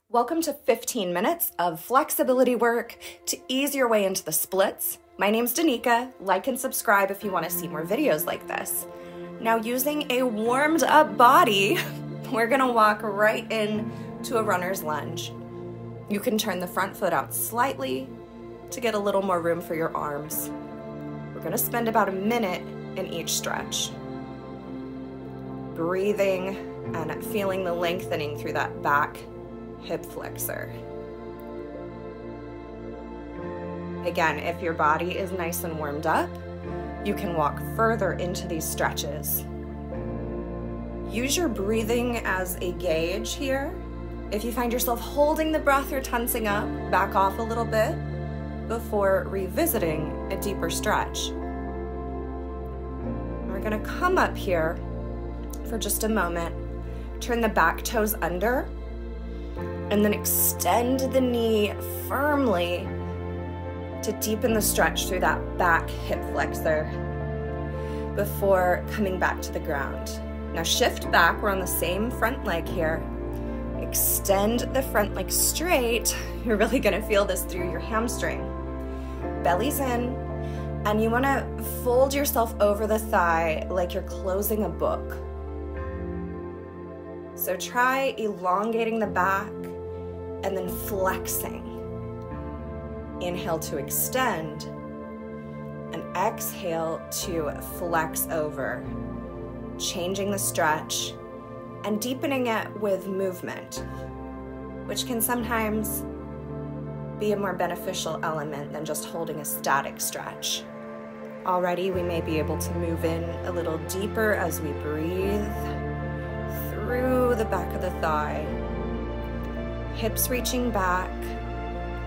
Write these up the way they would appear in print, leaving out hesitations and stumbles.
Welcome to 15 minutes of flexibility work to ease your way into the splits. My name's Danica. Like and subscribe if you want to see more videos like this. Now, using a warmed up body, we're gonna walk right in to a runner's lunge. You can turn the front foot out slightly to get a little more room for your arms. We're gonna spend about a minute in each stretch. Breathing and feeling the lengthening through that back hip flexor. Again, if your body is nice and warmed up, you can walk further into these stretches. Use your breathing as a gauge here. If you find yourself holding the breath or tensing up, back off a little bit before revisiting a deeper stretch. We're gonna come up here for just a moment, turn the back toes under, and then extend the knee firmly to deepen the stretch through that back hip flexor before coming back to the ground. Now shift back, we're on the same front leg here. Extend the front leg straight. You're really gonna feel this through your hamstring. Belly's in, and you wanna fold yourself over the thigh like you're closing a book. So try elongating the back and then flexing. Inhale to extend, and exhale to flex over, changing the stretch and deepening it with movement, which can sometimes be a more beneficial element than just holding a static stretch. Already, we may be able to move in a little deeper as we breathe through the back of the thigh. Hips reaching back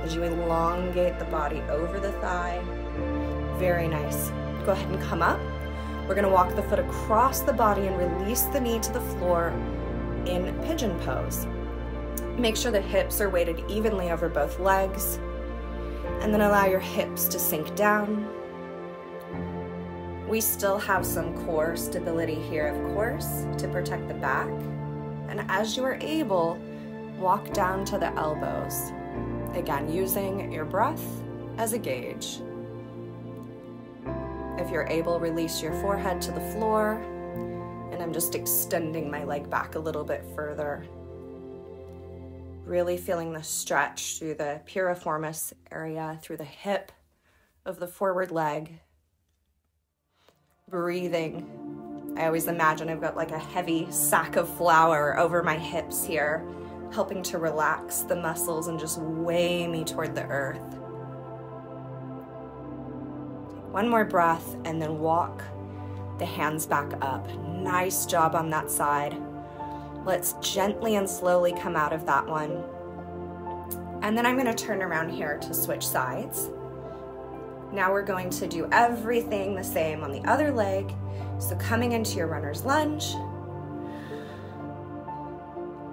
as you elongate the body over the thigh. Very nice. Go ahead and come up. We're gonna walk the foot across the body and release the knee to the floor in Pigeon Pose. Make sure the hips are weighted evenly over both legs, and then allow your hips to sink down. We still have some core stability here, of course, to protect the back. And as you are able, walk down to the elbows. Again, using your breath as a gauge. If you're able, release your forehead to the floor. And I'm just extending my leg back a little bit further. Really feeling the stretch through the piriformis area, through the hip of the forward leg. Breathing. I always imagine I've got like a heavy sack of flour over my hips here, helping to relax the muscles and just weigh me toward the earth. Take one more breath and then walk the hands back up. Nice job on that side. Let's gently and slowly come out of that one. And then I'm gonna turn around here to switch sides. Now we're going to do everything the same on the other leg. So coming into your runner's lunge,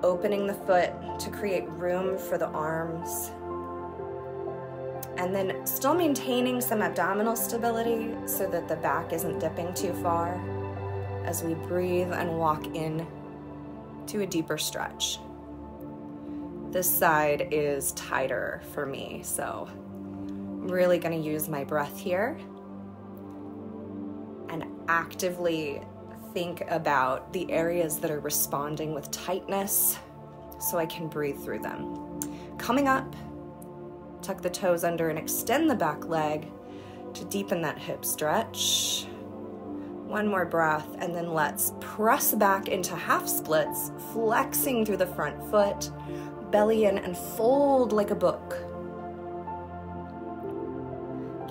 opening the foot to create room for the arms, and then still maintaining some abdominal stability so that the back isn't dipping too far as we breathe and walk in to a deeper stretch. This side is tighter for me, so I'm really gonna use my breath here and actively think about the areas that are responding with tightness so I can breathe through them. Coming up, tuck the toes under and extend the back leg to deepen that hip stretch. One more breath, and then let's press back into half splits, flexing through the front foot, belly in, and fold like a book.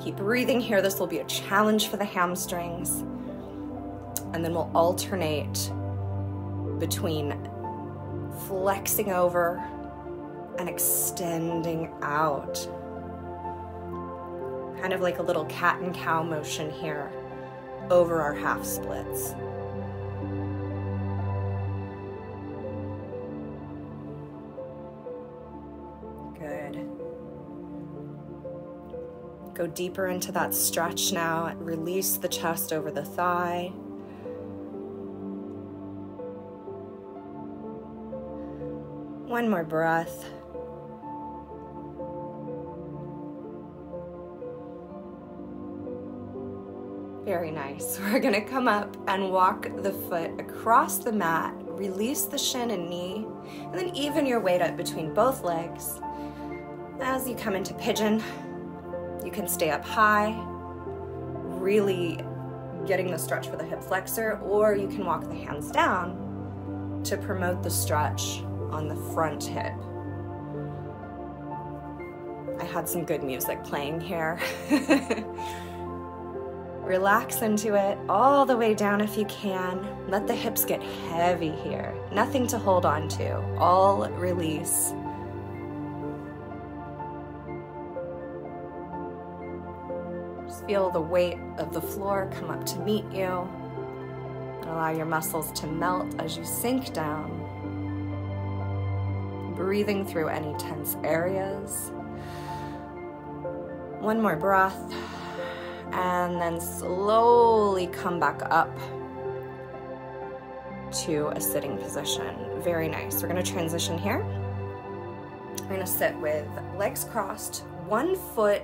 Keep breathing here. This will be a challenge for the hamstrings. And then we'll alternate between flexing over and extending out. Kind of like a little cat and cow motion here over our half splits. Good. Go deeper into that stretch now. Release the chest over the thigh. One more breath. Very nice. We're gonna come up and walk the foot across the mat, release the shin and knee, and then even your weight up between both legs. As you come into pigeon, you can stay up high, really getting the stretch for the hip flexor, or you can walk the hands down to promote the stretch on the front hip. I had some good music playing here. Relax into it all the way down if you can. Let the hips get heavy here. Nothing to hold on to, all release. Just feel the weight of the floor come up to meet you. And allow your muscles to melt as you sink down. Breathing through any tense areas. One more breath. And then slowly come back up to a sitting position. Very nice. We're gonna transition here. We're gonna sit with legs crossed, one foot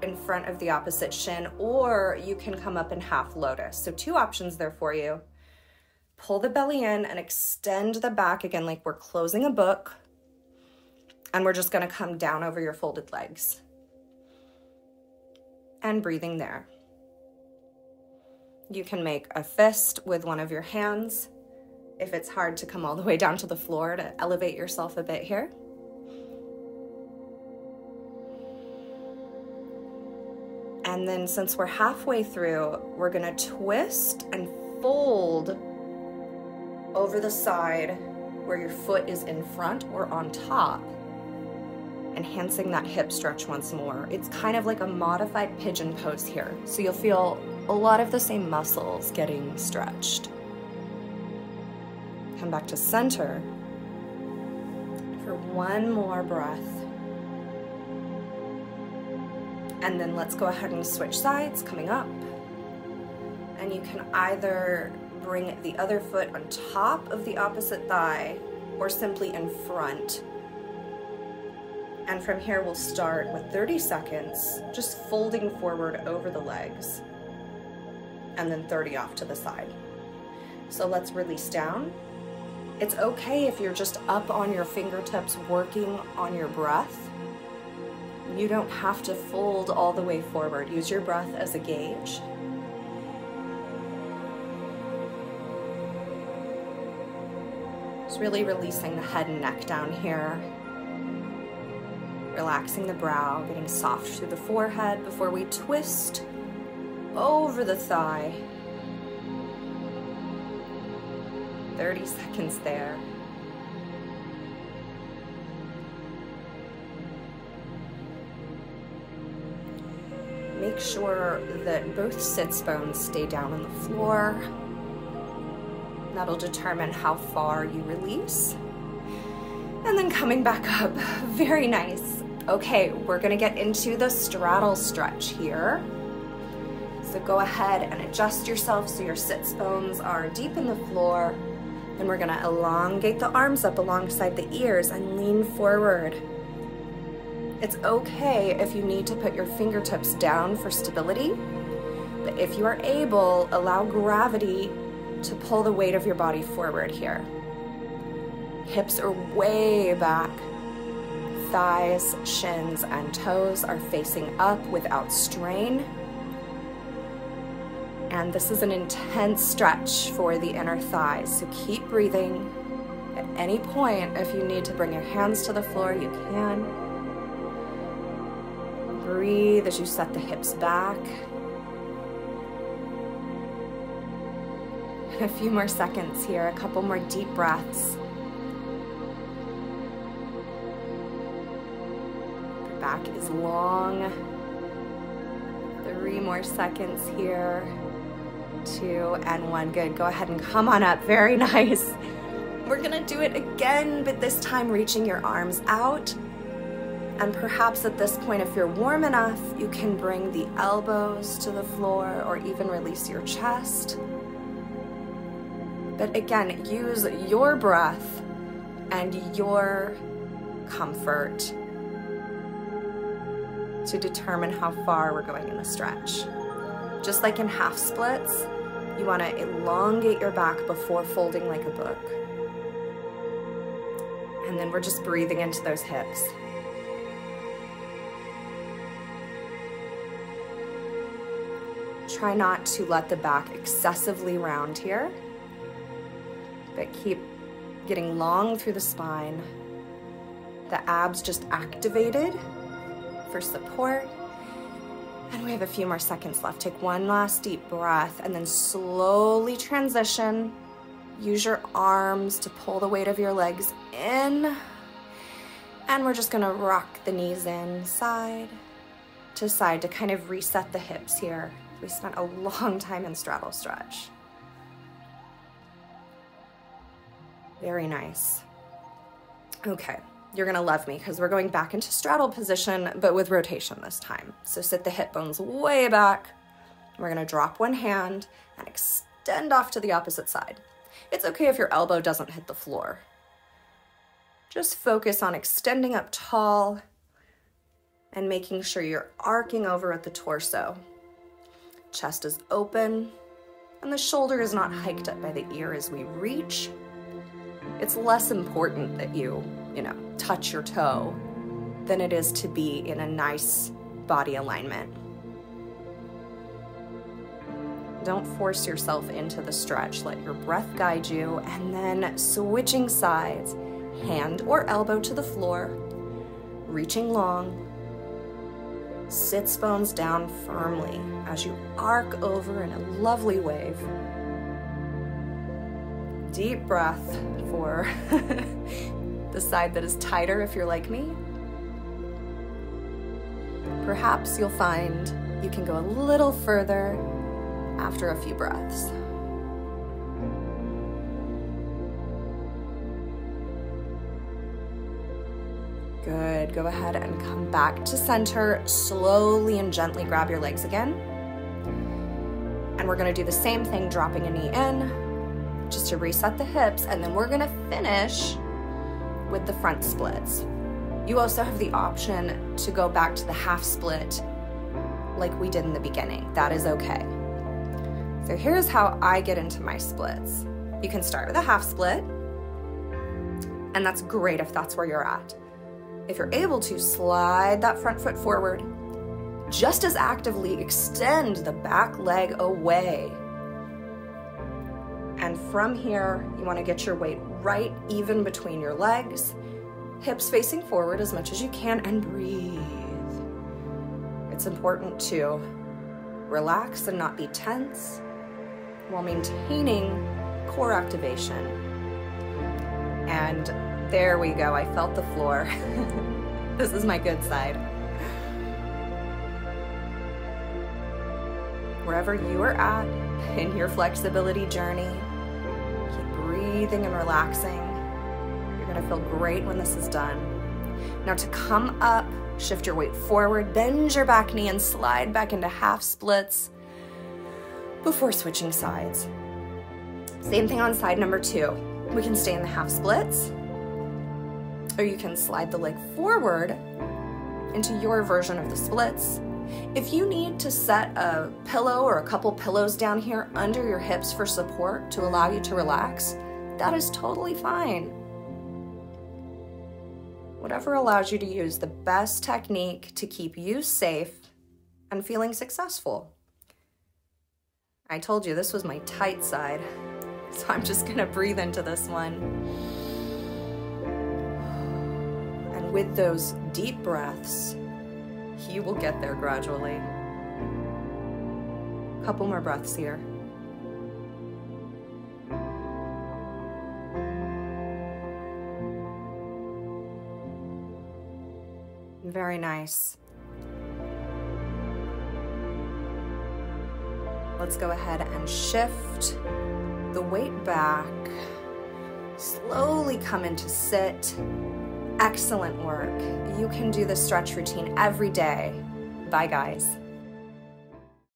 in front of the opposite shin, or you can come up in half lotus. So two options there for you. Pull the belly in and extend the back again like we're closing a book. And we're just gonna come down over your folded legs. And breathing there. You can make a fist with one of your hands if it's hard to come all the way down to the floor to elevate yourself a bit here. And then since we're halfway through, we're gonna twist and fold over the side where your foot is in front or on top, enhancing that hip stretch once more. It's kind of like a modified pigeon pose here. So you'll feel a lot of the same muscles getting stretched. Come back to center for one more breath. And then let's go ahead and switch sides, coming up. And you can either bring the other foot on top of the opposite thigh or simply in front. And from here, we'll start with 30 seconds, just folding forward over the legs, and then 30 off to the side. So let's release down. It's okay if you're just up on your fingertips, working on your breath. You don't have to fold all the way forward. Use your breath as a gauge. Just really releasing the head and neck down here. Relaxing the brow, getting soft through the forehead before we twist over the thigh. 30 seconds there. Make sure that both sits bones stay down on the floor. That'll determine how far you release. And then coming back up, very nice. Okay, we're gonna get into the straddle stretch here. So go ahead and adjust yourself so your sits bones are deep in the floor. And we're gonna elongate the arms up alongside the ears and lean forward. It's okay if you need to put your fingertips down for stability, but if you are able, allow gravity to pull the weight of your body forward here. Hips are way back. Thighs, shins, and toes are facing up without strain. And this is an intense stretch for the inner thighs, so keep breathing. At any point, if you need to bring your hands to the floor, you can. Breathe as you set the hips back. A few more seconds here, a couple more deep breaths. The back is long. 3 more seconds here. 2 and 1, good. Go ahead and come on up, very nice. We're gonna do it again, but this time reaching your arms out. And perhaps at this point, if you're warm enough, you can bring the elbows to the floor or even release your chest. But again, use your breath and your comfort to determine how far we're going in the stretch. Just like in half splits, you want to elongate your back before folding like a book. And then we're just breathing into those hips. Try not to let the back excessively round here, but keep getting long through the spine. The abs just activated for support. And we have a few more seconds left. Take one last deep breath and then slowly transition. Use your arms to pull the weight of your legs in. And we're just gonna rock the knees in side to side to kind of reset the hips here. We spent a long time in straddle stretch. Very nice. Okay. You're gonna love me because we're going back into straddle position, but with rotation this time. So sit the hip bones way back. We're gonna drop one hand and extend off to the opposite side. It's okay if your elbow doesn't hit the floor. Just focus on extending up tall and making sure you're arcing over at the torso. Chest is open and the shoulder is not hiked up by the ear as we reach. It's less important that you touch your toe than it is to be in a nice body alignment. Don't force yourself into the stretch. Let your breath guide you, and then switching sides, hand or elbow to the floor, reaching long, sits bones down firmly as you arc over in a lovely wave. Deep breath for the side that is tighter if you're like me. Perhaps you'll find you can go a little further after a few breaths. Good, go ahead and come back to center. Slowly and gently grab your legs again. And we're gonna do the same thing, dropping a knee in, just to reset the hips, and then we're gonna finish with the front splits. You also have the option to go back to the half split like we did in the beginning. That is okay. So here's how I get into my splits. You can start with a half split, and that's great if that's where you're at. If you're able to, slide that front foot forward. Just as actively extend the back leg away. And from here, you want to get your weight right even between your legs, hips facing forward as much as you can, and breathe. It's important to relax and not be tense while maintaining core activation. And there we go, I felt the floor. This is my good side. Wherever you are at in your flexibility journey, keep breathing and relaxing. You're gonna feel great when this is done. Now to come up, shift your weight forward, bend your back knee and slide back into half splits before switching sides. Same thing on side number 2. We can stay in the half splits, or you can slide the leg forward into your version of the splits. If you need to set a pillow or a couple pillows down here under your hips for support to allow you to relax, that is totally fine. Whatever allows you to use the best technique to keep you safe and feeling successful. I told you this was my tight side, so I'm just gonna breathe into this one. And with those deep breaths, you will get there gradually. Couple more breaths here. Very nice. Let's go ahead and shift the weight back. Slowly come into sit. Excellent work. You can do this stretch routine every day. Bye, guys.